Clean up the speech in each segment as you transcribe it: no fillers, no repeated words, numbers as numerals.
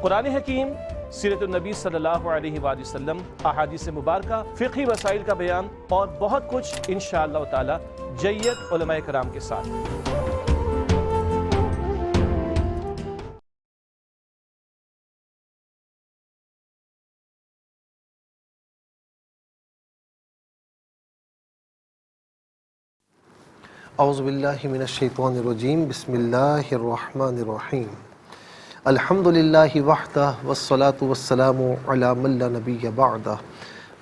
قرآن حکیم، سیرت النبی صلی اللہ علیہ وآلہ وسلم، احادیث مبارکہ، فقہی مسائل کا بیان اور بہت کچھ انشاءاللہ تعالی جید علماء کرام کے ساتھ۔ اعوذ باللہ من الشیطان الرجیم، بسم اللہ الرحمن الرحیم۔ الحمدللہ وحدہ والصلاة والسلام علی من لا نبی بعدہ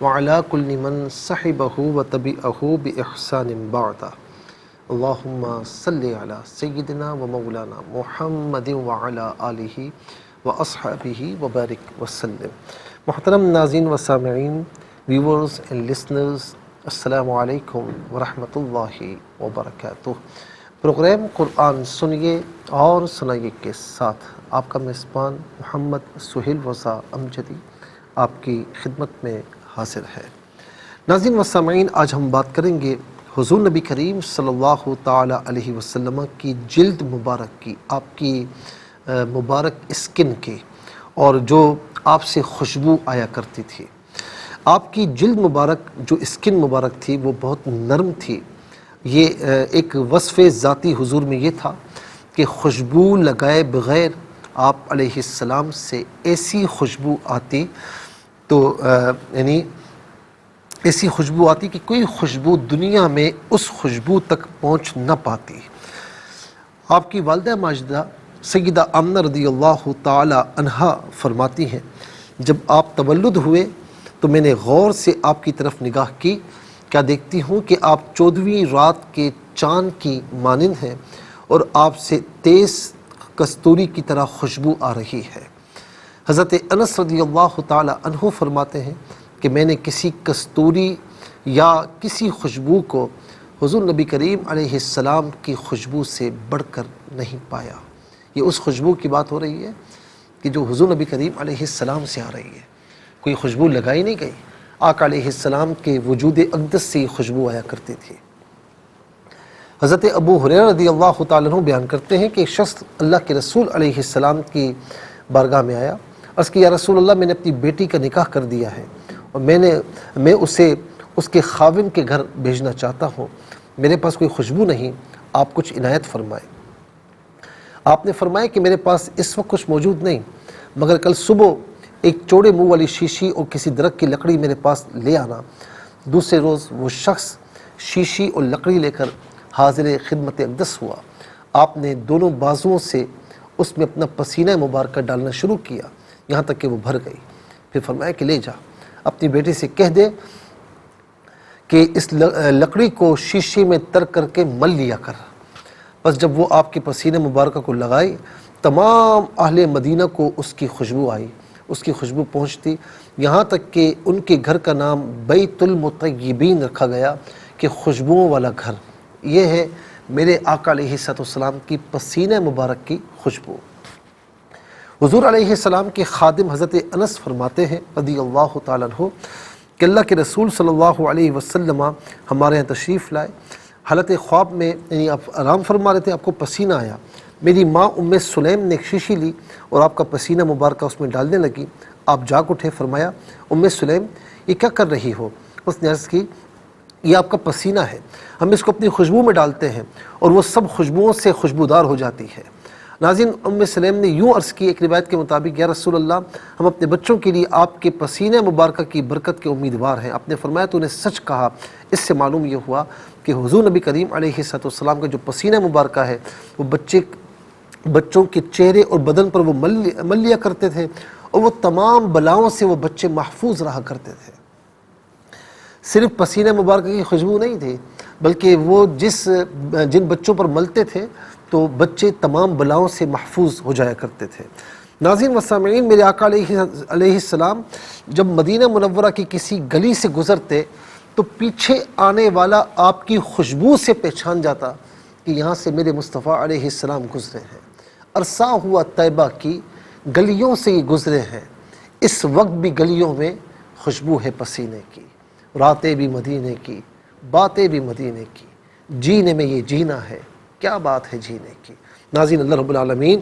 وعلی کل من صحبہ وتبعہ بإحسان بعدہ۔ اللہم صلی علی سیدنا و مولانا محمد وعلی آلہ واصحابہ وبارک وسلم۔ محترم ناظرین و سامعین، ویورز اینڈ لسنرز، السلام علیکم ورحمۃ اللہ وبرکاتہ۔ پروگرام قرآن سنیے اور سنائیے کے ساتھ آپ کا میزبان محمد سہیل رضا امجدی آپ کی خدمت میں حاضر ہے۔ ناظرین و سامعین، آج ہم بات کریں گے حضور نبی کریم صلی اللہ تعالی علیہ وسلم کی جلد مبارک کی، آپ کی مبارک اسکن کی، اور جو آپ سے خوشبو آیا کرتی تھی۔ آپ کی جلد مبارک جو اسکن مبارک تھی وہ بہت نرم تھی۔ یہ ایک وصف ذاتی حضور میں یہ تھا کہ خوشبو لگائے بغیر آپ علیہ السلام سے ایسی خوشبو آتی، تو یعنی ایسی خوشبو آتی کہ کوئی خوشبو دنیا میں اس خوشبو تک پہنچ نہ پاتی۔ آپ کی والدہ ماجدہ سیدہ آمنہ رضی اللہ تعالی عنہا فرماتی ہیں، جب آپ تولد ہوئے تو میں نے غور سے آپ کی طرف نگاہ کی، کیا دیکھتی ہوں کہ آپ 14ویں رات کے چاند کی مانند ہیں اور آپ سے تیز کستوری کی طرح خوشبو آ رہی ہے۔ حضرت انس رضی اللہ تعالی عنہ فرماتے ہیں کہ میں نے کسی کستوری یا کسی خوشبو کو حضور نبی کریم علیہ السلام کی خوشبو سے بڑھ کر نہیں پایا۔ یہ اس خوشبو کی بات ہو رہی ہے کہ جو حضور نبی کریم علیہ السلام سے آ رہی ہے، کوئی خوشبو لگائی نہیں گئی۔ آقا علیہ السلام کے وجود اقدس سے خوشبو آیا کرتی تھی۔ حضرت ابو ہریرہ رضی اللہ تعالیٰ عنہ بیان کرتے ہیں کہ ایک شخص اللہ کے رسول علیہ السلام کی بارگاہ میں آیا، عرض کہ یا رسول اللہ، میں نے اپنی بیٹی کا نکاح کر دیا ہے اور میں اسے اس کے خاوند کے گھر بھیجنا چاہتا ہوں، میرے پاس کوئی خوشبو نہیں، آپ کچھ عنایت فرمائیں۔ آپ نے فرمایا کہ میرے پاس اس وقت کچھ موجود نہیں، مگر کل صبح ایک چوڑے منہ والی شیشی اور کسی درخت کی لکڑی میرے پاس لے آنا۔ دوسرے روز وہ شخص شیشی اور لکڑی لے کر حاضر خدمت اقدس ہوا۔ آپ نے دونوں بازوؤں سے اس میں اپنا پسینہ مبارکہ ڈالنا شروع کیا، یہاں تک کہ وہ بھر گئی۔ پھر فرمایا کہ لے جا، اپنی بیٹی سے کہہ دے کہ اس لکڑی کو شیشے میں تر کر کے مل لیا کر۔ بس جب وہ آپ کے پسینہ مبارکہ کو لگائی، تمام اہل مدینہ کو اس کی خوشبو آئی، اس کی خوشبو پہنچتی، یہاں تک کہ ان کے گھر کا نام بیت المطیبین رکھا گیا کہ خوشبوؤں والا گھر۔ یہ ہے میرے آقا علیہ السلام کی پسینہ مبارک کی خوشبو۔ حضور علیہ السلام کے خادم حضرت انس فرماتے ہیں رضی اللہ تعالیٰ عنہ کہ اللہ کے رسول صلی اللہ علیہ وسلم ہمارے یہاں تشریف لائے، حالت خواب میں یعنی آپ آرام فرما رہے تھے، آپ کو پسینہ آیا۔ میری ماں ام سلیم نے ایک شیشی لی اور آپ کا پسینہ مبارکہ اس میں ڈالنے لگی۔ آپ جاگ اٹھے، فرمایا ام سلیم یہ کیا کر رہی ہو؟ اس نے عرض کی یہ آپ کا پسینہ ہے، ہم اس کو اپنی خوشبو میں ڈالتے ہیں اور وہ سب خوشبوؤں سے خوشبودار ہو جاتی ہے۔ ناظرین، ام سلیم نے یوں عرض کی ایک روایت کے مطابق، یا رسول اللہ، ہم اپنے بچوں کے لیے آپ کے پسینہ مبارکہ کی برکت کے امیدوار ہیں۔ آپ نے فرمایا تو نے سچ کہا۔ اس سے معلوم یہ ہوا کہ حضور نبی کریم علیہ السلام کا جو پسینہ مبارکہ ہے وہ بچوں کے چہرے اور بدن پر وہ مل لیا کرتے تھے، اور وہ تمام بلاؤں سے وہ بچے محفوظ رہا کرتے تھے۔ صرف پسینہ مبارکہ کی خوشبو نہیں تھی، بلکہ وہ جن بچوں پر ملتے تھے تو بچے تمام بلاؤں سے محفوظ ہو جایا کرتے تھے۔ ناظرین و سامعین، میرے آقا علیہ السلام جب مدینہ منورہ کی کسی گلی سے گزرتے تو پیچھے آنے والا آپ کی خوشبو سے پہچان جاتا کہ یہاں سے میرے مصطفیٰ علیہ السلام گزرے ہیں، عرصہ ہوا طیبہ کی گلیوں سے یہ گزرے ہیں، اس وقت بھی گلیوں میں خوشبو ہے پسینے کی، راتیں بھی مدینے کی، باتیں بھی مدینے کی، جینے میں یہ جینا ہے، کیا بات ہے جینے کی۔ ناظرین، اللہ رب العالمین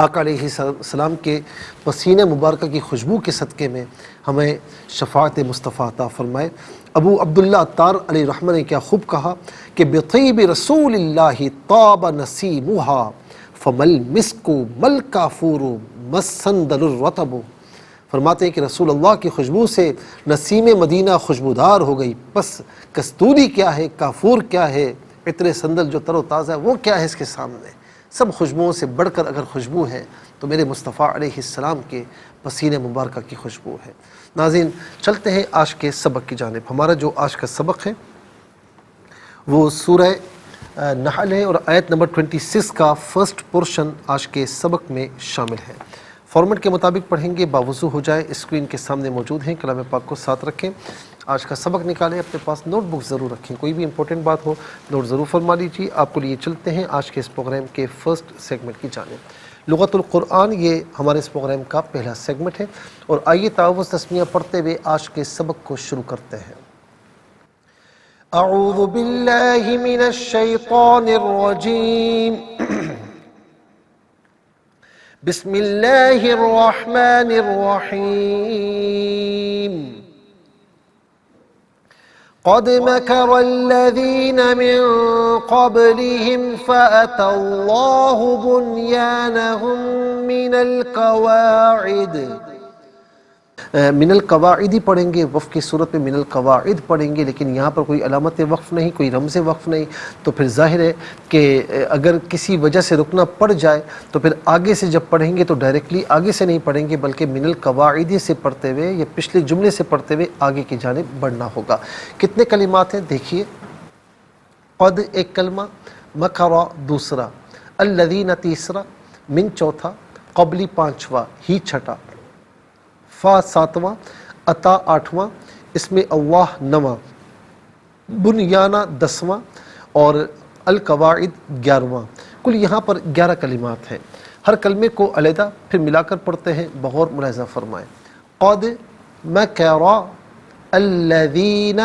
آقا علیہ السلام کے پسینہ مبارکہ کی خوشبو کے صدقے میں ہمیں شفاعت مصطفیٰ عطا فرمائے۔ ابو عبداللہ عطار علیہ رحمہ نے کیا خوب کہا کہ بطیب رسول اللہ طاب نسیمہا فمل مسک مل کافور مسندل الرطب۔ فرماتے ہیں کہ رسول اللہ کی خوشبو سے نسیم مدینہ خوشبودار ہو گئی، بس کستوری کیا ہے، کافور کیا ہے، عطر سندل جو تر و تازہ ہے وہ کیا ہے اس کے سامنے۔ سب خوشبوؤں سے بڑھ کر اگر خوشبو ہے تو میرے مصطفیٰ علیہ السلام کے پسینہ مبارکہ کی خوشبو ہے۔ ناظرین چلتے ہیں آج کے سبق کی جانب۔ ہمارا جو آج کا سبق ہے وہ سورہ نحل ہے اور آیت نمبر 26 کا فرسٹ پورشن آج کے سبق میں شامل ہے۔ فارمیٹ کے مطابق پڑھیں گے، باوضو ہو جائے، اسکرین کے سامنے موجود ہیں، کلام پاک کو ساتھ رکھیں، آج کا سبق نکالیں، اپنے پاس نوٹ بک ضرور رکھیں، کوئی بھی امپورٹنٹ بات ہو نوٹ ضرور فرما لیجیے۔ آپ کو لیے چلتے ہیں آج کے اس پروگرام کے فرسٹ سیگمنٹ کی جانب۔ لغت القرآن یہ ہمارے اس پروگرام کا پہلا سیگمنٹ ہے، اور آئیے تعوذ تسمیہ پڑھتے ہوئے آج کے سبق کو شروع کرتے ہیں۔ اعوذ باللہ من الشیطان الرجیم، بسم اللہ الرحمن الرحیم۔ قد مكر الذين من قبلهم فأتى الله بنيانهم من القواعد پڑھیں گے، وقف کی صورت میں من القواعد پڑھیں گے، لیکن یہاں پر کوئی علامت وقف نہیں، کوئی رمز وقف نہیں، تو پھر ظاہر ہے کہ اگر کسی وجہ سے رکنا پڑ جائے تو پھر آگے سے جب پڑھیں گے تو ڈائریکٹلی آگے سے نہیں پڑھیں گے، بلکہ من القواعد سے پڑھتے ہوئے یا پچھلے جملے سے پڑھتے ہوئے آگے کی جانب بڑھنا ہوگا۔ کتنے کلمات ہیں دیکھیے، قد ایک کلمہ، مکر دوسرا، الذین تیسرا، من چوتھا، قبلی پانچواں، ہی چھٹا، فا ساتواں، عطا آٹھواں، اس میں اللہ نواں، بنیانہ دسواں، اور القواعد 11واں۔ کل یہاں پر 11 کلمات ہیں۔ ہر کلمے کو علیحدہ پھر ملا کر پڑھتے ہیں، بغور ملاحظہ فرمائیں۔ قد مکر الذین،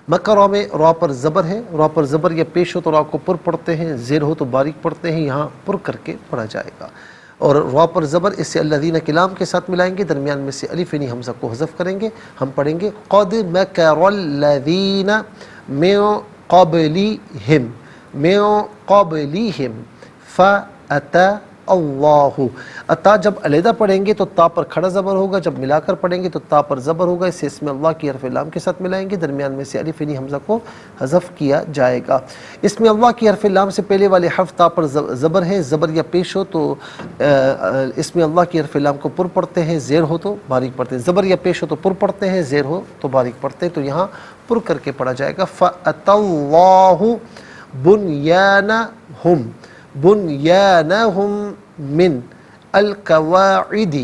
مکرہ میں را پر زبر ہے، را پر زبر یا پیش ہو تو را کو پر پڑھتے ہیں، زیر ہو تو باریک پڑھتے ہیں، یہاں پر کر کے پڑھا جائے گا، اور را پر زبر اس سے الذین کے لام کے ساتھ ملائیں گے، درمیان میں سے الف یعنی حمزہ کو حذف کریں گے۔ ہم پڑھیں گے قد مکر الذین من قبلہم، من قبلہم فأتی اللہ۔ عطا جب علیحدہ پڑھیں گے تو تا پر کھڑا زبر ہوگا، جب ملا کر پڑھیں گے تو تا پر زبر ہوگا، اس سے اس میں اللہ کی حرف لام کے ساتھ ملائیں گے، درمیان میں سے الف یعنی حمزہ کو حذف کیا جائے گا۔ اس میں اللہ کی حرف لام سے پہلے والے حرف تا پر زبر ہے، زبر یا پیش ہو تو اس میں اللہ کی حرف لام کو پر پڑھتے ہیں، زیر ہو تو باریک پڑھتے ہیں، زبر یا پیش ہو تو پر پڑھتے ہیں، زیر ہو تو باریک پڑھتے ہیں، تو یہاں پر کر کے پڑھا جائے گا۔ فَأَتَى اللَّهُ بُنْيَانَهُمْ، بُنْيَانَهُمْ من القواعد،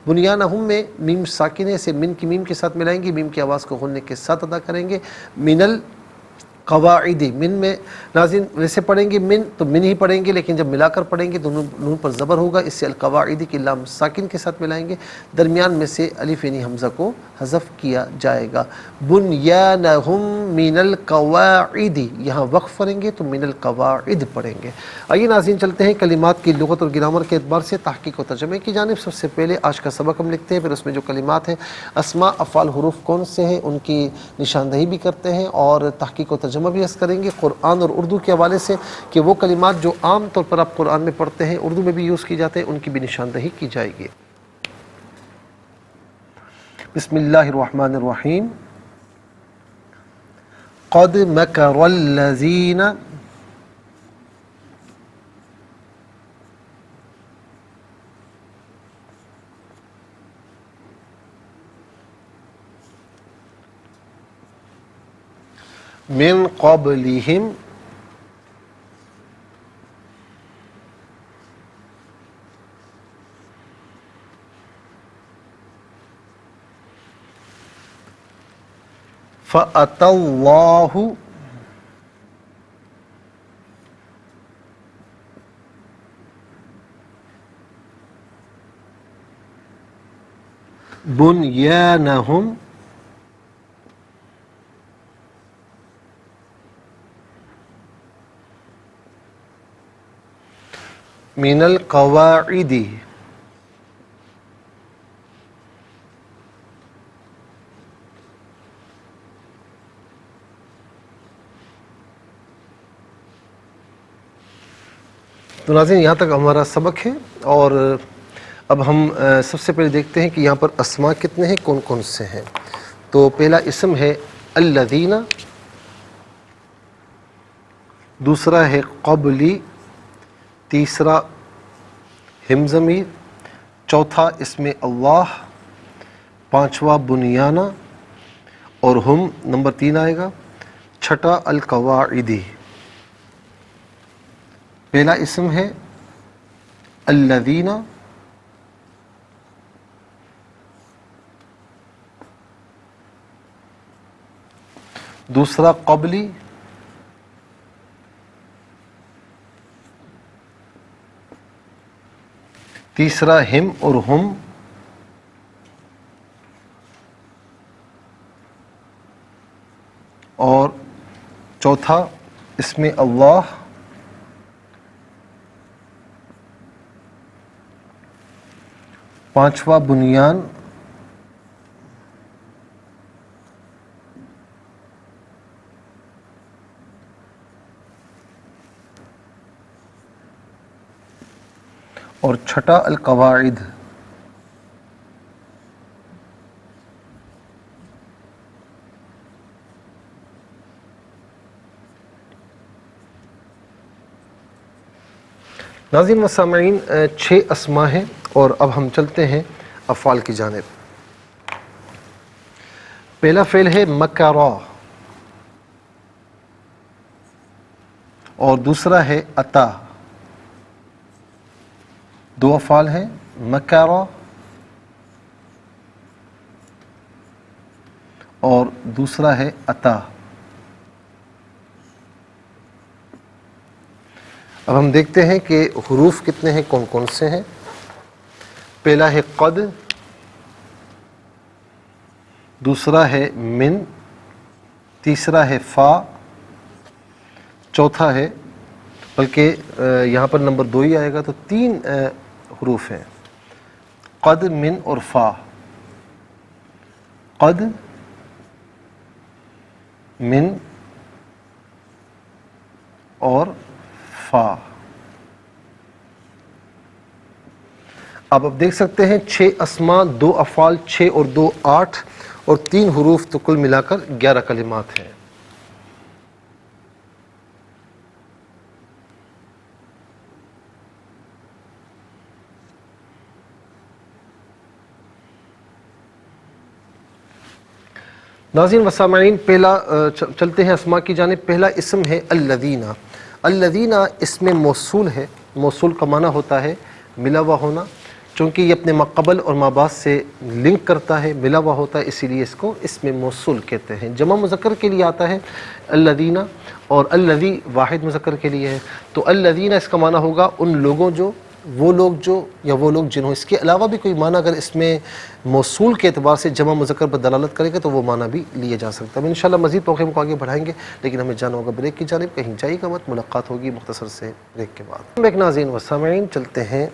بنیانہم میں میم ساکن ہے، سے من کی میم کے ساتھ ملائیں گے، میم کی آواز کو غننے کے ساتھ ادا کریں گے۔ من القواعد، من میں ناظرین ویسے پڑھیں گے من تو من ہی پڑھیں گے، لیکن جب ملا کر پڑھیں گے دونوں نون پر زبر ہوگا، اس سے القواعد کی لام ساکن کے ساتھ ملائیں گے، درمیان میں سے الف یعنی حمزہ کو حذف کیا جائے گا۔ بنیانہم من القواعد، یہاں وقف کریں گے تو من القواعد پڑھیں گے۔ آئیے ناظرین چلتے ہیں کلمات کی لغت اور گرامر کے اعتبار سے تحقیق و ترجمے کی جانب۔ سب سے پہلے آج کا سبق ہم لکھتے ہیں، پھر اس میں جو کلمات ہیں، اسماء افعال حروف کون سے ہیں ان کی نشاندہی بھی کرتے ہیں، اور تحقیق و ترجمہ بھی عرض کریں گے قرآن اور اردو کے حوالے سے، کہ وہ کلمات جو عام طور پر آپ قرآن میں پڑھتے ہیں، اردو میں بھی یوز کی جاتے ہیں، ان کی بھی نشاندہی کی جائے گی۔ بسم اللہ الرحمن الرحیم۔ قد مکر الذین، من قبلہم، فأتی اللہ بنیانہم من القواعد. تو ناظرین یہاں تک ہمارا سبق ہے، اور اب ہم سب سے پہلے دیکھتے ہیں کہ یہاں پر اسماء کتنے ہیں، کون کون سے ہیں. تو پہلا اسم ہے الذین، دوسرا ہے قبلی، تیسرا ہم ضمیر، چوتھا اسم اللہ، پانچواں بنیانہ، اور ہم نمبر 3 آئے گا، چھٹا القواعدی. پہلا اسم ہے الذین، دوسرا قبلی، تیسرا ہم اور ہم، اور چوتھا اسم اللہ، پانچواں بنیان، اور چھٹا القواعد. ناظرین و سامعین 6 اسماء ہیں، اور اب ہم چلتے ہیں افعال کی جانب. پہلا فعل ہے مکرا، اور دوسرا ہے اتا. دو افعال ہیں، مکرا اور دوسرا ہے اتا. اب ہم دیکھتے ہیں کہ حروف کتنے ہیں، کون کون سے ہیں. پہلا ہے قد، دوسرا ہے من، تیسرا ہے فا، چوتھا ہے، بلکہ یہاں پر نمبر 2 ہی آئے گا، تو 3 حروف ہیں، قد، من اور فا. قد، من اور فا. اب دیکھ سکتے ہیں 6 اسماء، 2 افعال، 6 اور 2 8، اور 3 حروف، تو کل ملا کر 11 کلمات ہیں. ناظرین و سامعین پہلا چلتے ہیں اسماء کی جانب. پہلا اسم ہے الذین. الذین اسم موصول ہے. موصول کا معنی ہوتا ہے ملا ہوا ہونا، چونکہ یہ اپنے ماقبل اور مابعد سے لنک کرتا ہے، ملا ہوا ہوتا ہے، اسی لیے اس کو اسم موصول کہتے ہیں. جمع مذکر کے لیے آتا ہے الذین، اور الذی واحد مذکر کے لیے ہے. تو الذین اس کا معنی ہوگا ان لوگوں جو، وہ لوگ جو، یا وہ لوگ جنہوں. اس کے علاوہ بھی کوئی معنی اگر اس میں موصول کے اعتبار سے جمع مذکر پر دلالت کرے گا تو وہ معنی بھی لیا جا سکتا ہے. ہم انشاءاللہ مزید پروگرام کو آگے بڑھائیں گے، لیکن ہمیں جانا ہوگا بریک کی جانب. کہیں جائے گا مت، ملاقات ہوگی مختصر سے بریک کے بعد. ایک ناظرین و سامعین چلتے ہیں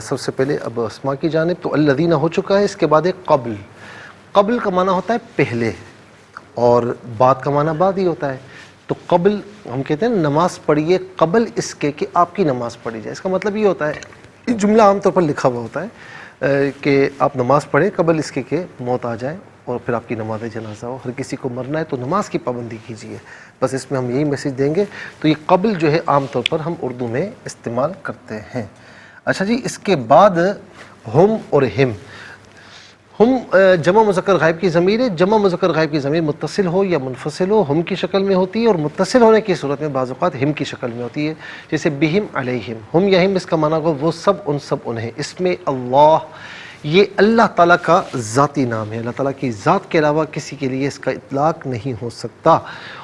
سب سے پہلے اب اسماء کی جانب. تو الذین ہو چکا ہے، اس کے بعد ایک قبل. قبل کا معنی ہوتا ہے پہلے، اور بعد کا معنی بعد ہی ہوتا ہے. تو قبل ہم کہتے ہیں نماز پڑھیے قبل اس کے کہ آپ کی نماز پڑھی جائے. اس کا مطلب یہ ہوتا ہے، یہ جملہ عام طور پر لکھا ہوا ہوتا ہے کہ آپ نماز پڑھیں قبل اس کے کہ موت آ جائے اور پھر آپ کی نماز جنازہ ہو. ہر کسی کو مرنا ہے تو نماز کی پابندی کیجیے، بس اس میں ہم یہی میسیج دیں گے. تو یہ قبل جو ہے عام طور پر ہم اردو میں استعمال کرتے ہیں. اچھا جی، اس کے بعد ہم اور ہم. ہم جمع مذکر غائب کی ضمیر ہے. جمع مذکر غائب کی ضمیر متصل ہو یا منفصل ہو ہم کی شکل میں ہوتی ہے، اور متصل ہونے کی صورت میں بعض اوقات ہم کی شکل میں ہوتی ہے، جیسے بہم علیہم. ہم یا ہم اس کا معنی ہوگا وہ سب ان سب انہیں. اس میں اللہ، یہ اللہ تعالیٰ کا ذاتی نام ہے. اللہ تعالیٰ کی ذات کے علاوہ کسی کے لیے اس کا اطلاق نہیں ہو سکتا.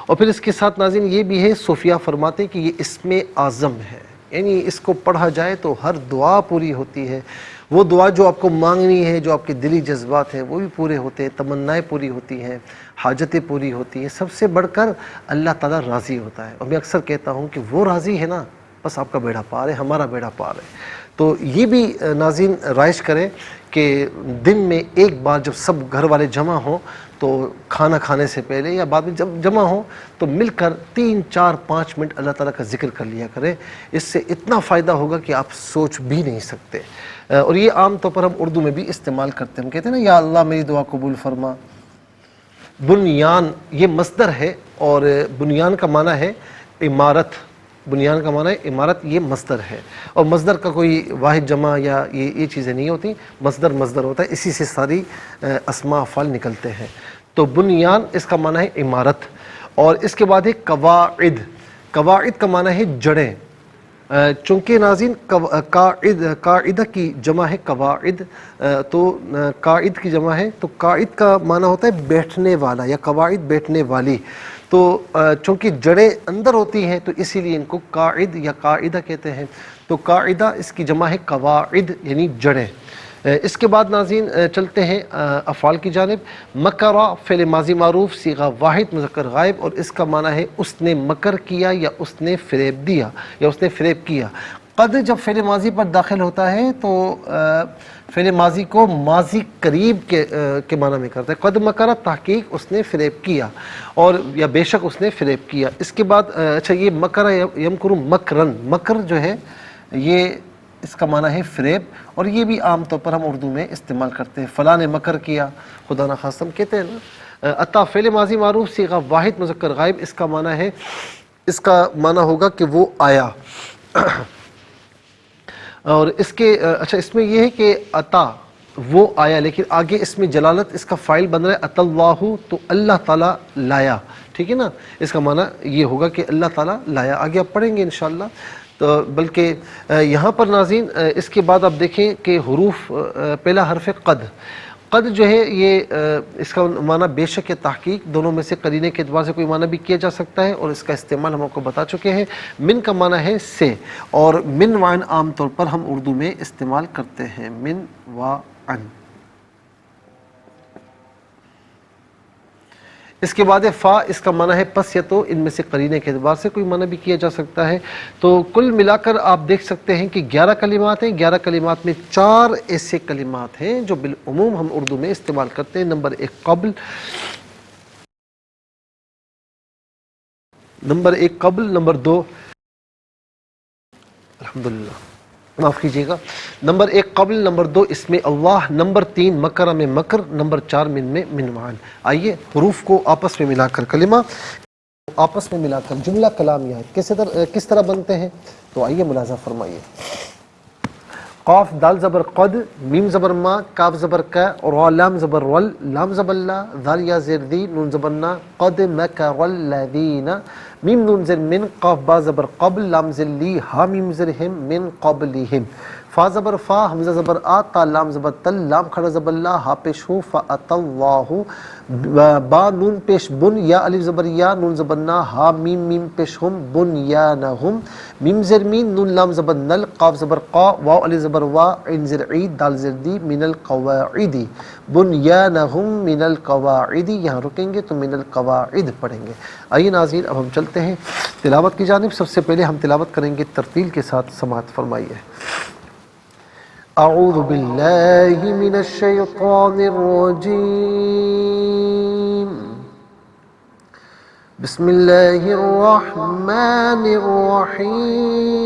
اور پھر اس کے ساتھ ناظرین یہ بھی ہے، صوفیہ فرماتے ہیں کہ یہ اسم اعظم ہے، یعنی اس کو پڑھا جائے تو ہر دعا پوری ہوتی ہے. وہ دعا جو آپ کو مانگنی ہے، جو آپ کے دلی جذبات ہیں وہ بھی پورے ہوتے ہیں، تمنائیں پوری ہوتی ہیں، حاجتیں پوری ہوتی ہیں. سب سے بڑھ کر اللہ تعالیٰ راضی ہوتا ہے. اور میں اکثر کہتا ہوں کہ وہ راضی ہے نا، بس آپ کا بیڑا پار ہے، ہمارا بیڑا پار ہے۔ تو یہ بھی ناظرین رائج کریں کہ دن میں ایک بار جب سب گھر والے جمع ہوں تو کھانا کھانے سے پہلے یا بعد میں جب جمع ہوں تو مل کر 3 4 5 منٹ اللہ تعالیٰ کا ذکر کر لیا کریں۔ اس سے اتنا فائدہ ہوگا کہ آپ سوچ بھی نہیں سکتے۔ اور یہ عام طور پر ہم اردو میں بھی استعمال کرتے ہیں، ہم کہتے ہیں نا یا اللہ میری دعا قبول فرما۔ بنیان یہ مصدر ہے، اور بنیان کا معنی ہے عمارت، بنیان کا معنی ہے عمارت، یہ مصدر ہے، اور مصدر کا کوئی واحد جمع یا یہ چیزیں نہیں ہوتی، مصدر مصدر ہوتا ہے، اسی سے ساری اسماء افعال نکلتے ہیں۔ تو بنیان اس کا معنی ہے عمارت، اور اس کے بعد ہے قواعد۔ قواعد کا معنی ہے جڑیں، چونکہ ناظرین قاعدہ کی جمع ہے قواعد، تو قاعد کی جمع ہے، تو قاعد کا معنی ہوتا ہے بیٹھنے والا، یا قواعد بیٹھنے والی۔ تو چونکہ جڑیں اندر ہوتی ہیں تو اسی لیے ان کو قاعد یا قاعدہ کہتے ہیں۔ تو قاعدہ اس کی جمع ہے قواعد، یعنی جڑیں۔ اس کے بعد ناظرین چلتے ہیں افعال کی جانب۔ مکرہ فعل ماضی معروف صیغہ واحد مذکر غائب، اور اس کا معنی ہے اس نے مکر کیا یا اس نے فریب دیا یا اس نے فریب کیا۔ قد جب فعل ماضی پر داخل ہوتا ہے تو فعل ماضی کو ماضی قریب کے معنی میں کرتا ہے۔ قد مکرہ تحقیق اس نے فریب کیا، اور یا بے شک اس نے فریب کیا۔ اس کے بعد اچھا یہ مکرہ یمکر مکرن، مکر جو ہے یہ اس کا معنی ہے فریب، اور یہ بھی عام طور پر ہم اردو میں استعمال کرتے ہیں، فلاں نے مکر کیا، خدا نخواستہ ہم کہتے ہیں نا۔ عطا فعل ماضی معروف صیغہ واحد مذکر غائب، اس کا معنی ہے، اس کا معنی ہوگا کہ وہ آیا۔ اور اس کے اچھا اس میں یہ ہے کہ عطا وہ آیا، لیکن آگے اس میں جلالت اس کا فاعل بن رہا ہے عطا اللہ، تو اللہ تعالیٰ لایا، ٹھیک ہے نا، اس کا معنی یہ ہوگا کہ اللہ تعالیٰ لایا۔ آگے آپ پڑھیں گے انشاءاللہ۔ تو بلکہ یہاں پر ناظرین اس کے بعد آپ دیکھیں کہ حروف، پہلا حرف قد، قد جو ہے یہ اس کا معنی بے شک یا تحقیق، دونوں میں سے قرینے کے اعتبار سے کوئی معنی بھی کیا جا سکتا ہے، اور اس کا استعمال ہم آپ کو بتا چکے ہیں۔ من کا معنی ہے سے، اور من وعن عام طور پر ہم اردو میں استعمال کرتے ہیں، من وعن۔ اس کے بعد فا، اس کا معنی ہے پس یا تو، ان میں سے قرینے کے اعتبار سے کوئی معنی بھی کیا جا سکتا ہے۔ تو کل ملا کر آپ دیکھ سکتے ہیں کہ 11 کلمات ہیں۔ 11 کلمات میں 4 ایسے کلمات ہیں جو بالعموم ہم اردو میں استعمال کرتے ہیں۔ نمبر 1 قبل، نمبر 2 الحمدللہ معاف کیجیے گا، نمبر 1 قبل، نمبر 2 اس میں اللہ، نمبر 3 مکرہ میں مکر، نمبر 4 من میں من وعن۔ آئیے حروف کو آپس میں ملا کر، کلمہ آپس میں ملا کر جملہ کلامیہ کس طرح بنتے ہیں، تو آئیے ملاحظہ فرمائیے۔ قاف دال زبر قد، میم زبر ما، کاف زبر کا، اور لام زبر ول، لام زبر لا، ذال یا زیر دی، نون زبر نا، قد مکر الذین، میم نون زر من، قاف با زبر قبل، لام زر لی، ہا میم زر ہم، من قبلہم، فا زبر فا، حمزہ زبر آ، تا لام زبر تل، لام کھڑا زبر لا، ہا پیش ہو، فأت اللہ، با نون پیش بن، یا الف زبر یا، نون زبر نا، ہا میم میم پیش ہم، بنیانہم، میم زر مین، نون لام زبر نل، قاف زبر قا، واو الف زبر وا، عین زر عید، دال زر دی، من القواعد، بنیانہم من القواعد، یہاں رکیں گے تو من القواعد پڑھیں گے۔ آئیے ناظرین اب ہم چلتے ہیں تلاوت کی جانب۔ سب سے پہلے ہم تلاوت کریں گے ترتیل کے ساتھ، سماعت فرمائیے۔ اعوذ باللہ من الشیطان الرجیم، بسم اللہ الرحمن الرحیم۔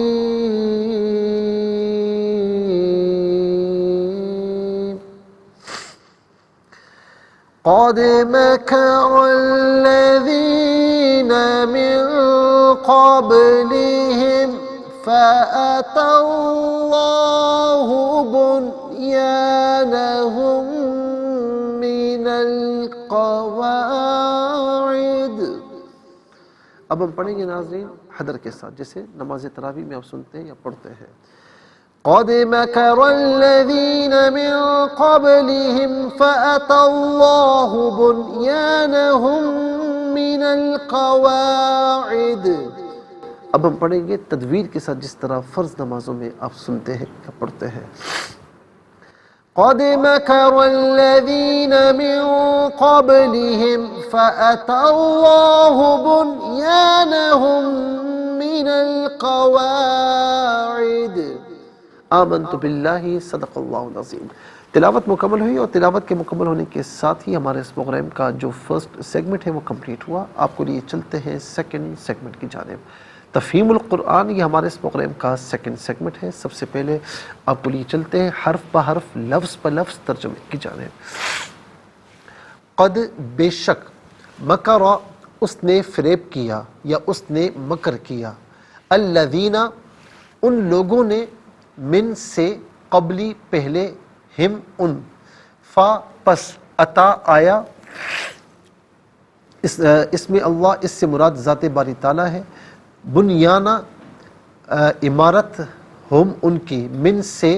قد مكر الذين من قبلهم فأتى الله بنيانهم من القواعد۔ اب ہم پڑھیں گے ناظرین حدر کے ساتھ، جیسے نماز تراویح میں آپ سنتے ہیں یا پڑھتے ہیں۔ قد مكر الذين من قبلهم فأتى الله بنيانهم من القواعد۔ اب ہم پڑھیں گے تدویر کے ساتھ، جس طرح فرض نمازوں میں آپ سنتے ہیں یا پڑھتے ہیں۔ قد مكر الذين من قبلهم فأتى الله بنيانهم من من القواعد آمنت باللہ صدق اللہ العظیم۔ تلاوت مکمل ہوئی اور تلاوت کے مکمل ہونے کے ساتھ ہی ہمارے اس پروگرام کا جو فرسٹ سیگمنٹ ہے وہ کمپلیٹ ہوا۔ آپ کو لیے چلتے ہیں سیکنڈ سیگمنٹ کی جانب۔ تفہیم القرآن یہ ہمارے اس پروگرام کا سیکنڈ سیگمنٹ ہے۔ سب سے پہلے آپ کو لیے چلتے ہیں حرف بہ حرف لفظ بہ لفظ ترجمے کی جانب۔ قد بے شک، مکر اس نے فریب کیا یا اس نے مکر کیا، الذین ان لوگوں نے، من سے قبلی پہلے، ہم ان، فا پس، عطا آیا، اس میں اللہ اس سے مراد ذات باری تعالیٰ ہے، بنیانہ عمارت، ہم ان کی، من سے،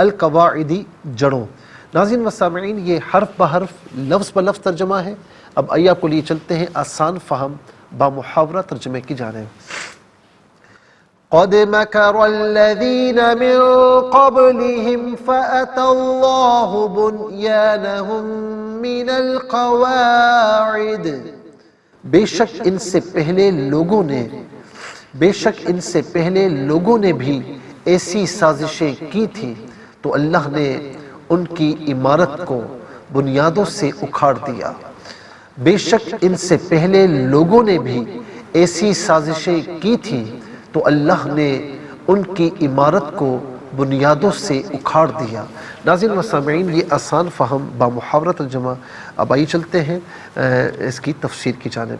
القواعدی جڑوں۔ ناظرین و سامعین یہ حرف بہ حرف لفظ بہ لفظ ترجمہ ہے۔ اب آئیے آپ کو لیے چلتے ہیں آسان فہم با محاورہ ترجمے کی جانب۔ قد مكر الذين من قبلهم فأتى الله بنيانهم من القواعد بے شک ان سے پہلے لوگوں نے بھی ایسی سازشیں کی تھی تو اللہ نے ان کی عمارت کو بنیادوں سے اکھاڑ دیا۔ بے شک ان سے پہلے لوگوں نے بھی ایسی سازشیں کی تھی تو اللہ نے ان کی عمارت کو بنیادوں سے اکھاڑ دیا۔ ناظرین و سامعین یہ آسان فہم با محاورہ ترجمہ۔ اب آئیے چلتے ہیں اس کی تفسیر کی جانب۔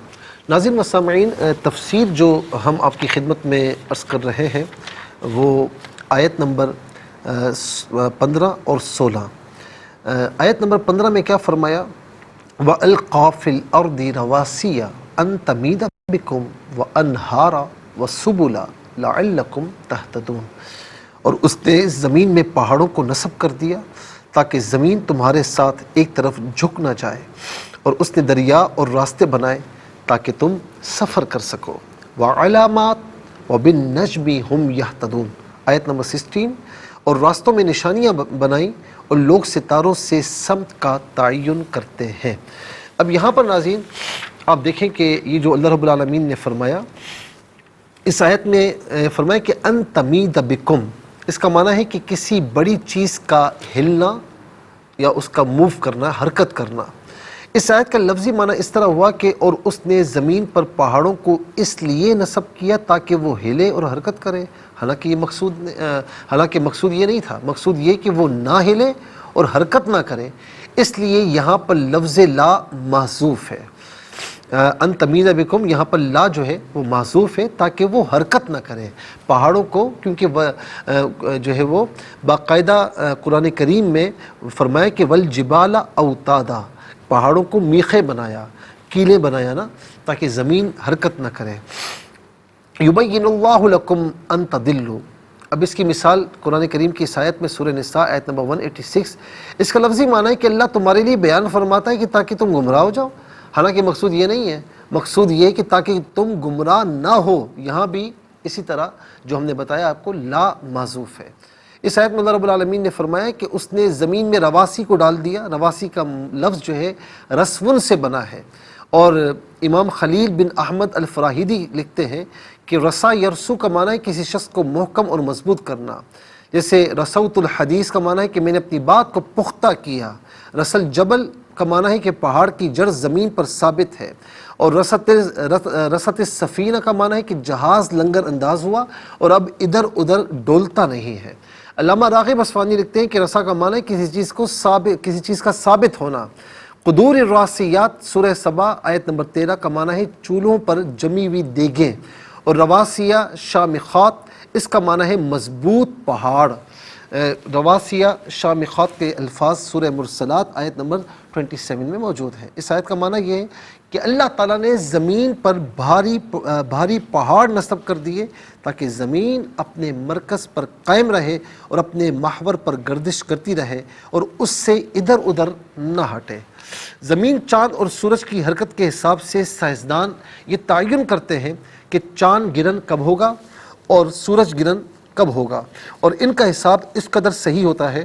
ناظرین و سامعین تفسیر جو ہم آپ کی خدمت میں عرض کر رہے ہیں وہ آیت نمبر 15 اور 16۔ آیت نمبر 15 میں کیا فرمایا؟ وَأَلْقَى فِي الْأَرْضِ رَوَاسِيَ أَن تَمِيدَ بِكُمْ وَأَنْهَارَ وَسُبُلَ لَعَلَّكُمْ تَهْتَدُونَ، اور اس نے زمین میں پہاڑوں کو نصب کر دیا تاکہ زمین تمہارے ساتھ ایک طرف جھک نہ جائے، اور اس نے دریا اور راستے بنائے تاکہ تم سفر کر سکو۔ وَعَلَامَاتٍ وَبِالنَّجْمِ هُمْ يَهْتَدُونَ، آیت نمبر 16، اور راستوں میں نشانیاں بنائیں اور لوگ ستاروں سے سمت کا تعین کرتے ہیں۔ اب یہاں پر ناظرین آپ دیکھیں کہ یہ جو اللہ رب العالمین نے فرمایا، اس آیت میں فرمایا کہ ان تمید بکم، اس کا معنی ہے کہ کسی بڑی چیز کا ہلنا یا اس کا موو کرنا، حرکت کرنا۔ اس آیت کا لفظی معنی اس طرح ہوا کہ اور اس نے زمین پر پہاڑوں کو اس لیے نصب کیا تاکہ وہ ہلے اور حرکت کرے، حالانکہ مقصود یہ نہیں تھا، مقصود یہ کہ وہ نہ ہلے اور حرکت نہ کرے، اس لیے یہاں پر لفظ لا محذوف ہے۔ ان تمید بکم یہاں پر لا جو ہے وہ محذوف ہے تاکہ وہ حرکت نہ کرے پہاڑوں کو، کیونکہ جو ہے وہ باقاعدہ قرآن کریم میں فرمایا کہ والجبال اوتادا، پہاڑوں کو میخیں بنایا، کیلیں بنایا نا، تاکہ زمین حرکت نہ کرے۔ یبین اللہ لکم ان تضلوا، اب اس کی مثال قرآن کریم کی اس آیت میں سورہ نساء آیت نمبر 186، اس کا لفظی معنی ہے کہ اللہ تمہارے لیے بیان فرماتا ہے کہ تاکہ تم گمراہ ہو جاؤ، حالانکہ مقصود یہ نہیں ہے، مقصود یہ کہ تاکہ تم گمراہ نہ ہو۔ یہاں بھی اسی طرح جو ہم نے بتایا آپ کو لا معذوف ہے۔ اس آیت میں اللہ رب العالمین نے فرمایا کہ اس نے زمین میں رواسی کو ڈال دیا۔ رواسی کا لفظ جو ہے رسون سے بنا ہے، اور امام خلیل بن احمد الفراہیدی لکھتے ہیں کہ رسا یرسو کا معنی ہے کسی شخص کو محکم اور مضبوط کرنا، جیسے رسوت الحدیث کا معنی ہے کہ میں نے اپنی بات کو پختہ کیا، رسل جبل کا معنی ہے کہ پہاڑ کی جڑ زمین پر ثابت ہے، اور رست السفینہ کا معنی ہے کہ جہاز لنگر انداز ہوا اور اب ادھر ادھر ڈولتا نہیں ہے۔ علامہ راغب اصفہانی لکھتے ہیں کہ رسا کا معنی ہے کسی چیز کا ثابت ہونا۔ قدور الراسیات سورہ سبا آیت نمبر 13 کا معنی ہے چولہوں پر جمی ہوئی دیگیں، اور رواسیہ شامخات اس کا معنی ہے مضبوط پہاڑ۔ رواسیہ شامخات کے الفاظ سورہ مرسلات آیت نمبر 27 میں موجود ہے۔ اس آیت کا معنی یہ ہے کہ اللہ تعالیٰ نے زمین پر بھاری پہاڑ نصب کر دیے تاکہ زمین اپنے مرکز پر قائم رہے اور اپنے محور پر گردش کرتی رہے اور اس سے ادھر ادھر نہ ہٹے۔ زمین، چاند اور سورج کی حرکت کے حساب سے سائنسدان یہ تعین کرتے ہیں کہ چاند گرہن کب ہوگا اور سورج گرہن کب ہوگا، اور ان کا حساب اس قدر صحیح ہوتا ہے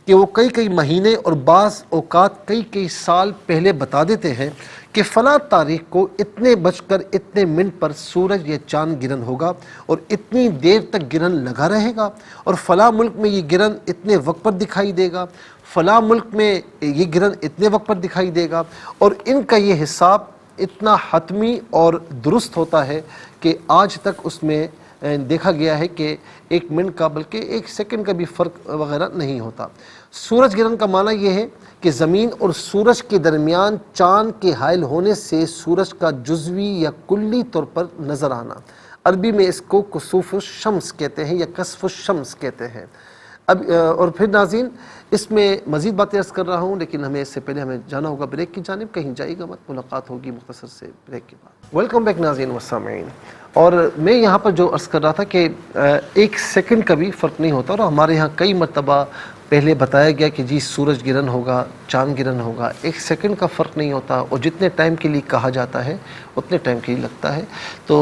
کہ وہ کئی مہینے اور بعض اوقات کئی سال پہلے بتا دیتے ہیں کہ فلاں تاریخ کو اتنے بج کر اتنے منٹ پر سورج یا چاند گرہن ہوگا اور اتنی دیر تک گرہن لگا رہے گا، اور فلاں ملک میں یہ گرہن اتنے وقت پر دکھائی دے گا، فلاں ملک میں یہ گرہن اتنے وقت پر دکھائی دے گا، اور ان کا یہ حساب اتنا حتمی اور درست ہوتا ہے کہ آج تک اس میں دیکھا گیا ہے کہ 1 منٹ کا بلکہ 1 سیکنڈ کا بھی فرق وغیرہ نہیں ہوتا۔ سورج گرہن کا معنی یہ ہے کہ زمین اور سورج کے درمیان چاند کے حائل ہونے سے سورج کا جزوی یا کلی طور پر نظر آنا، عربی میں اس کو کسوف الشمس کہتے ہیں یا کسف الشمس کہتے ہیں۔ اب اور پھر ناظرین اس میں مزید باتیں عرض کر رہا ہوں، لیکن اس سے پہلے ہمیں جانا ہوگا بریک کی جانب، کہیں جائے گا مت، ملاقات ہوگی مختصر سے بریک کے بعد۔ ویلکم بیک ناظرین والسامعین، اور میں یہاں پر جو عرض کر رہا تھا کہ 1 سیکنڈ کا بھی فرق نہیں ہوتا، اور ہمارے یہاں کئی مرتبہ پہلے بتایا گیا کہ جی سورج گرہن ہوگا، چاند گرہن ہوگا، 1 سیکنڈ کا فرق نہیں ہوتا، اور جتنے ٹائم کے لیے کہا جاتا ہے اتنے ٹائم کے لیے لگتا ہے۔ تو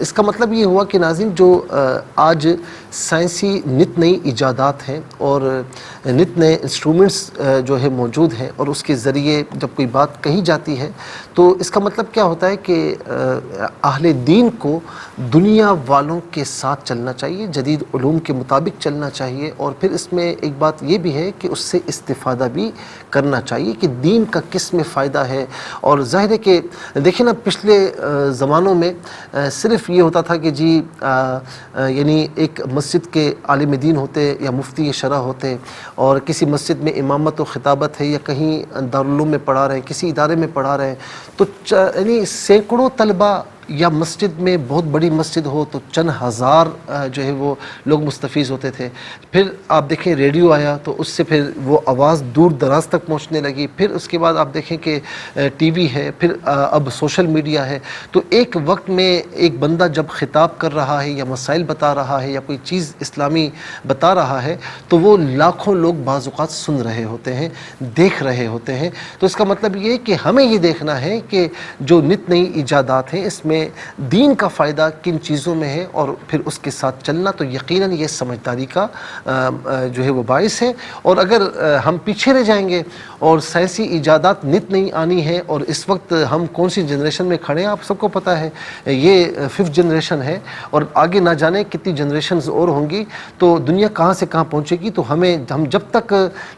اس کا مطلب یہ ہوا کہ ناظرین جو آج سائنسی نت نئی ایجادات ہیں اور نت نئے انسٹرومنٹس جو ہے موجود ہیں، اور اس کے ذریعے جب کوئی بات کہی جاتی ہے تو اس کا مطلب کیا ہوتا ہے کہ اہل دین کو دنیا والوں کے ساتھ چلنا چاہیے، جدید علوم کے مطابق چلنا چاہیے، اور پھر اس میں ایک بات یہ بھی ہے کہ اس سے استفادہ بھی کرنا چاہیے کہ دین کا کس میں فائدہ ہے۔ اور ظاہر ہے کہ دیکھیں نا، پچھلے زمانوں میں صرف یہ ہوتا تھا کہ جی یعنی ایک مسجد کے عالم دین ہوتے یا مفتی شرع ہوتے، اور کسی مسجد میں امامت و خطابت ہے یا کہیں دارالعلوم میں پڑھا رہے ہیں، کسی ادارے میں پڑھا رہے ہیں، تو یعنی سینکڑوں طلبہ، یا مسجد میں بہت بڑی مسجد ہو تو چند ہزار جو ہے وہ لوگ مستفیض ہوتے تھے۔ پھر آپ دیکھیں ریڈیو آیا تو اس سے پھر وہ آواز دور دراز تک پہنچنے لگی، پھر اس کے بعد آپ دیکھیں کہ ٹی وی ہے، پھر اب سوشل میڈیا ہے، تو ایک وقت میں ایک بندہ جب خطاب کر رہا ہے یا مسائل بتا رہا ہے یا کوئی چیز اسلامی بتا رہا ہے تو وہ لاکھوں لوگ بعض اوقات سن رہے ہوتے ہیں، دیکھ رہے ہوتے ہیں۔ تو اس کا مطلب یہ کہ ہمیں یہ دیکھنا ہے کہ جو نت نئی ایجادات ہیں اس میں دین کا فائدہ کن چیزوں میں ہے، اور پھر اس کے ساتھ چلنا تو یقیناً یہ سمجھداری کا جو ہے وہ باعث ہے۔ اور اگر ہم پیچھے رہ جائیں گے اور سائنسی ایجادات نت نہیں آنی ہے، اور اس وقت ہم کون سی جنریشن میں کھڑے ہیں آپ سب کو پتہ ہے، یہ 5th جنریشن ہے، اور آگے نہ جانے کتنی جنریشنز اور ہوں گی، تو دنیا کہاں سے کہاں پہنچے گی۔ تو ہم جب تک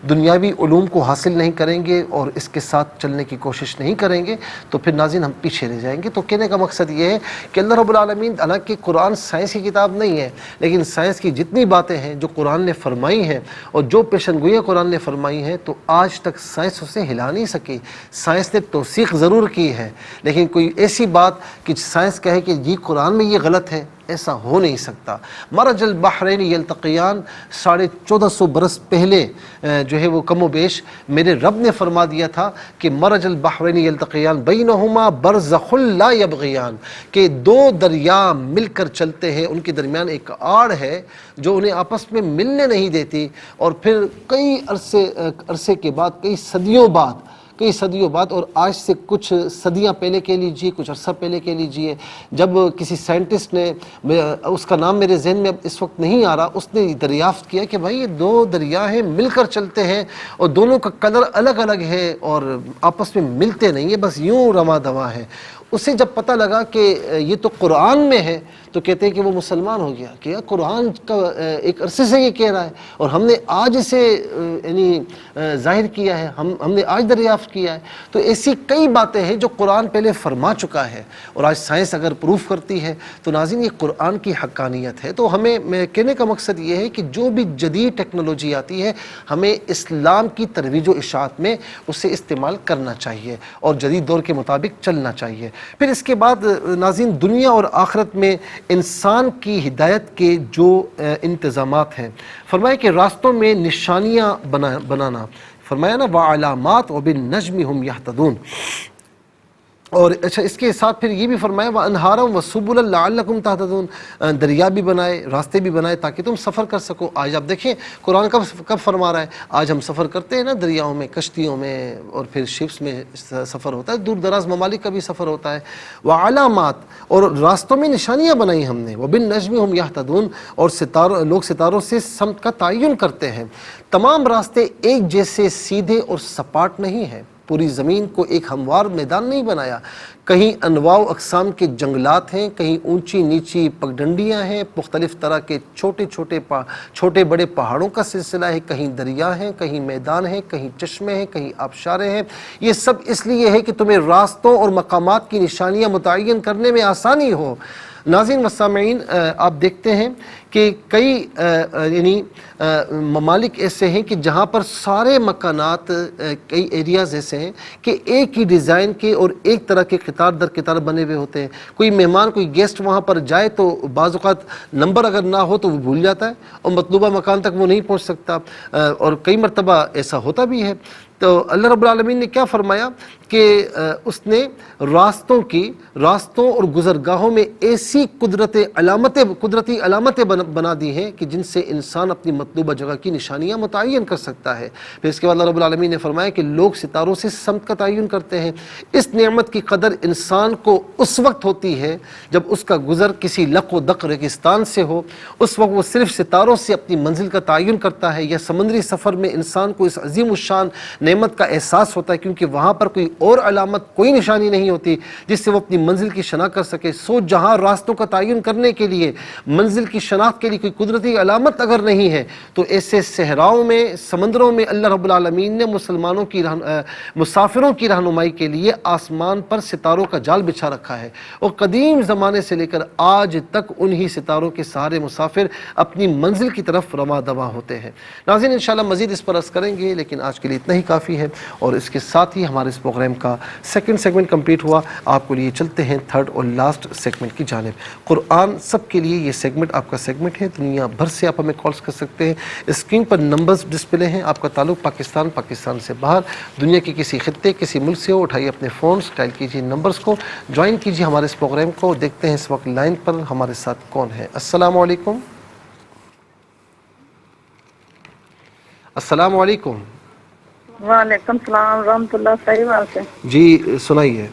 دنیاوی علوم کو حاصل نہیں کریں گے اور اس کے ساتھ چلنے کی کوشش نہیں کریں گے تو پھر ناظرین ہم پیچھے رہ جائیں گے۔ تو کہنے کا مقصد یہ ہے کہ اللہ رب العالمین، حالانکہ قرآن سائنس کی کتاب نہیں ہے، لیکن سائنس کی جتنی باتیں ہیں جو قرآن نے فرمائی ہیں اور جو پیشن گوئیاں قرآن نے فرمائی ہیں، تو آج تک سائنس اسے ہلا نہیں سکی۔ سائنس نے توثیق ضرور کی ہے، لیکن کوئی ایسی بات کہ سائنس کہے کہ جی قرآن میں یہ غلط ہے، ایسا ہو نہیں سکتا۔ مرج البحرین یلتقیان 1450 برس پہلے جو ہے وہ کم و بیش میرے رب نے فرما دیا تھا کہ مرج البحرین یلتقیان بینہما برزخ لا یبغیان، کہ 2 دریا مل کر چلتے ہیں، ان کے درمیان ایک آڑ ہے جو انہیں آپس میں ملنے نہیں دیتی، اور پھر کئی عرصے کے بعد، کئی صدیوں بعد، اور آج سے کچھ صدیاں پہلے کہہ لیجیے، کچھ عرصہ پہلے کہہ لیجیے، جب کسی سائنٹسٹ نے، اس کا نام میرے ذہن میں اب اس وقت نہیں آ رہا، اس نے دریافت کیا کہ بھائی یہ 2 دریا ہیں، مل کر چلتے ہیں اور دونوں کا کلر الگ الگ ہے اور آپس میں ملتے نہیں ہیں، بس یوں رواں دواں ہے۔ اسے جب پتہ لگا کہ یہ تو قرآن میں ہے تو کہتے ہیں کہ وہ مسلمان ہو گیا کہ قرآن کا ایک عرصے سے یہ کہہ رہا ہے اور ہم نے آج اسے یعنی ظاہر کیا ہے، ہم نے آج دریافت کیا ہے۔ تو ایسی کئی باتیں ہیں جو قرآن پہلے فرما چکا ہے اور آج سائنس اگر پروف کرتی ہے تو ناظرین یہ قرآن کی حقانیت ہے۔ تو ہمیں کہنے کا مقصد یہ ہے کہ جو بھی جدید ٹیکنالوجی آتی ہے ہمیں اسلام کی ترویج و اشاعت میں اسے استعمال کرنا چاہیے اور جدید دور کے مطابق چلنا چاہیے۔ پھر اس کے بعد ناظرین دنیا اور آخرت میں انسان کی ہدایت کے جو انتظامات ہیں، فرمایا کہ راستوں میں نشانیاں بنانا، فرمایا نا وعلامات وبالنجم ہم یہتدون، اور اچھا اس کے ساتھ پھر یہ بھی فرمایا وَأَنْهَارًا وَسُبُلًا لَعَلَّكُمْ تَهْتَدُونَ، دریا بھی بنائے، راستے بھی بنائے تاکہ تم سفر کر سکو۔ آج آپ دیکھیں قرآن کب فرما رہا ہے؟ آج ہم سفر کرتے ہیں نا دریاؤں میں، کشتیوں میں، اور پھر شپس میں سفر ہوتا ہے، دور دراز ممالک کا بھی سفر ہوتا ہے۔ وعلامات، اور راستوں میں نشانیاں بنائی ہم نے، وبالنجم هم يهتدون، اور لوگ ستاروں سے سمت کا تعین کرتے ہیں۔ تمام راستے ایک جیسے سیدھے اور سپاٹ نہیں ہیں، پوری زمین کو ایک ہموار میدان نہیں بنایا، کہیں انواع و اقسام کے جنگلات ہیں، کہیں اونچی نیچی پگڈنڈیاں ہیں، مختلف طرح کے چھوٹے بڑے پہاڑوں کا سلسلہ ہے، کہیں دریا ہیں، کہیں میدان ہیں، کہیں چشمے ہیں، کہیں آبشاریں ہیں۔ یہ سب اس لیے ہے کہ تمہیں راستوں اور مقامات کی نشانیاں متعین کرنے میں آسانی ہو۔ ناظرین و سامعین، آپ دیکھتے ہیں کہ کئی ممالک ایسے ہیں کہ جہاں پر سارے مکانات، کئی ایریاز ایسے ہیں کہ ایک ہی ڈیزائن کے اور ایک طرح کے قطار در قطار بنے ہوئے ہوتے ہیں۔ کوئی مہمان، کوئی گیسٹ وہاں پر جائے تو بعض اوقات نمبر اگر نہ ہو تو وہ بھول جاتا ہے اور مطلوبہ مکان تک وہ نہیں پہنچ سکتا، اور کئی مرتبہ ایسا ہوتا بھی ہے۔ تو اللہ رب العالمین نے کیا فرمایا کہ اس نے راستوں اور گزرگاہوں میں ایسی قدرتی علامتیں بنا دی ہیں کہ جن سے انسان اپنی مطلوبہ جگہ کی نشانیاں متعین کر سکتا ہے۔ پھر اس کے بعد اللہ رب العالمین نے فرمایا کہ لوگ ستاروں سے سمت کا تعین کرتے ہیں۔ اس نعمت کی قدر انسان کو اس وقت ہوتی ہے جب اس کا گزر کسی لق و دق ریگستان سے ہو، اس وقت وہ صرف ستاروں سے اپنی منزل کا تعین کرتا ہے، یا سمندری سفر میں انسان کو اس عظیم الشان نعمت کا احساس ہوتا ہے، کیونکہ وہاں پر کوئی اور علامت، کوئی نشانی نہیں ہوتی جس سے وہ اپنی منزل کی شناخت کر سکے۔ جہاں راستوں کا تعین کرنے کے لیے، منزل کی شناخت کے لیے کوئی قدرتی علامت اگر نہیں ہے، تو ایسے صحراؤں میں، سمندروں میں اللہ رب العالمین نے مسافروں کی رہنمائی کے لیے آسمان پر ستاروں کا جال بچھا رکھا ہے، اور قدیم زمانے سے لے کر آج تک انہی ستاروں کے سارے مسافر اپنی منزل کی طرف رواں دواں ہوتے ہیں۔ ناظرین انشاءاللہ مزید اس پر عرض کریں گے، لیکن آج کے لیے اتنا ہی کافی ہے، اور اس کے ساتھ ہی ہمارے اس پروگرام کا سیکنڈ سیگمنٹ کمپلیٹ ہوا۔ آپ کو لیے چلتے ہیں تھرڈ اور لاسٹ سیگمنٹ کی جانب۔ قرآن سب کے لیے یہ سیگمنٹ آپ کا سیگمنٹ ہے، دنیا بھر سے آپ ہمیں کالز کر سکتے ہیں۔ اسکرین پر نمبرز ڈسپلے ہیں، آپ کا تعلق پاکستان سے باہر، دنیا کے کسی خطے، کسی ملک سے ہو، اٹھائیے اپنے فونز، ڈائل کیجیے نمبرز کو، جوائن کیجیے ہمارے اس پروگرام کو۔ دیکھتے ہیں اس وقت لائن پر ہمارے ساتھ کون ہے۔ السلام علیکم۔ السلام علیکم۔ وعلیکم السلام ورحمۃ اللہ، صحیح بات ہے جی سنائیے۔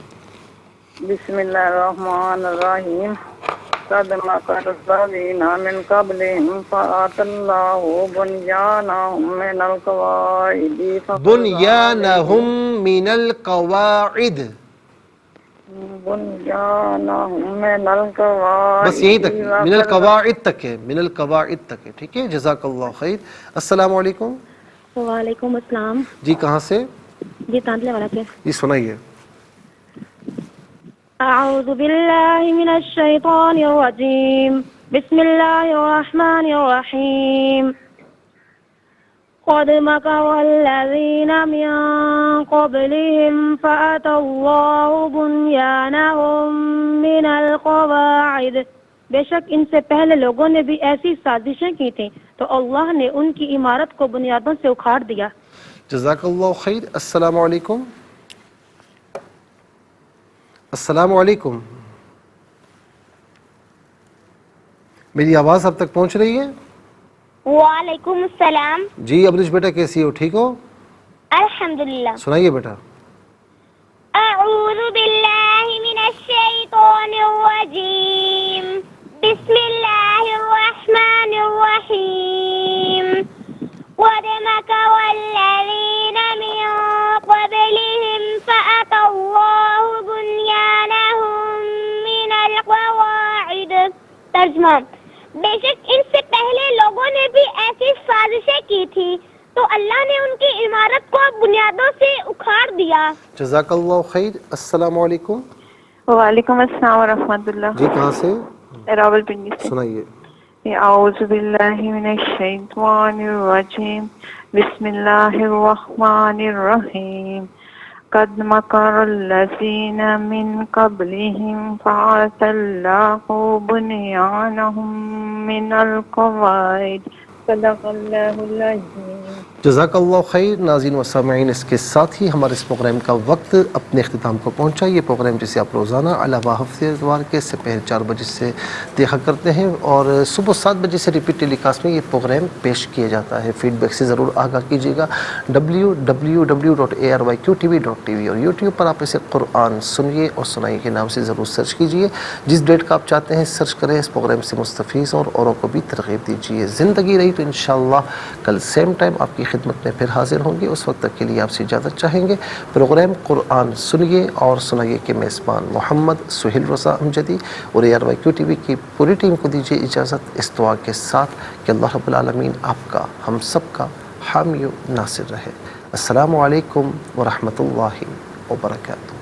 بسم اللہ الرحمن الرحیم۔ قد مکر الذین من قبلہم فأتی اللہ بنیانہم من القواعد بنیانہم من القواعد، بنیانہم من القواعد، بس یہیں تک، من القواعد تک ہے، من القواعد تک ہے، ٹھیک ہے، جزاک اللہ خیر۔ السلام علیکم۔ وعلیکم السلام۔ جی کہاں سے؟ جی تانتلے والا سے۔ جی سنائیے۔ اعوذ باللہ من الشیطان الرجیم، بسم اللہ الرحمن الرحیم۔ قد مکر الذین من قبلہم فأتی اللہ بنیانہم من القواعد، بے شک ان سے پہلے لوگوں نے بھی ایسی سازشیں کی تھیں تو اللہ نے ان کی عمارت کو بنیادوں سے اکھاڑ دیا۔ جزاک اللہ خیر۔ السلام علیکم۔ السلام علیکم، میری آواز اب تک پہنچ رہی ہے؟ وعلیکم السلام۔ جی ابرش بیٹا کیسی ہو، ٹھیک ہو؟ الحمدللہ۔ سنائیے بیٹا۔ اعوذ باللہ من الشیطان الرجیم، بسم اللہ الرحمن الرحیم۔ قد مکر الذین من قبلہم فأتی اللہ بنیانہم من القواعد۔ ترجمہ، بے شک ان سے پہلے لوگوں نے بھی ایسی سازشیں کی تھی تو اللہ نے ان کی عمارت کو بنیادوں سے اکھاڑ دیا۔ جزاک اللہ خیر۔ السلام علیکم۔ وعلیکم السلام ورحمۃ اللہ۔ جی کہاں سے؟ راول پنڈی سے۔ سنائیے۔ اعوذ باللہ من الشیطان الرجیم، بسم اللہ الرحمن الرحیم۔ قد مکر الذین من قبلہم فأتی اللہ بنیانہم من القواعد، صدق اللہ العظیم۔ جزاک اللہ خیر. ناظرین و سامعین، اس کے ساتھ ہی ہمارے اس پروگرام کا وقت اپنے اختتام کو پہنچا. یہ پروگرام جسے آپ روزانہ علاوہ ہفتے اتوار کے سپہر 4 بجے سے دیکھا کرتے ہیں اور صبح 7 بجے سے ریپیٹ ٹیلی کاسٹ میں یہ پروگرام پیش کیا جاتا ہے. فیڈ بیک سے ضرور آگاہ کیجیے گا. www.arYQTV.tv اور یوٹیوب پر آپ اسے قرآن سنیے اور سنائیے کے نام سے ضرور سرچ کیجیے. جس ڈیٹ کا آپ چاہتے ہیں سرچ کریں. اس پروگرام سے مستفیض اور اوروں کو بھی ترغیب دیجیے. زندگی رہی تو انشاءاللہ کل سیم ٹائم آپ کی خدمت میں پھر حاضر ہوں گے. اس وقت تک کے لیے آپ سے اجازت چاہیں گے. پروگرام قرآن سنیے اور سنائیے کے میزبان محمد سہیل رضا امجدی اور ARYQTV کی پوری ٹیم کو دیجیے اجازت اس دعا کے ساتھ کہ اللہ رب العالمین آپ کا ہم سب کا حامی و ناصر رہے. السلام علیکم ورحمۃ اللہ وبرکاتہ.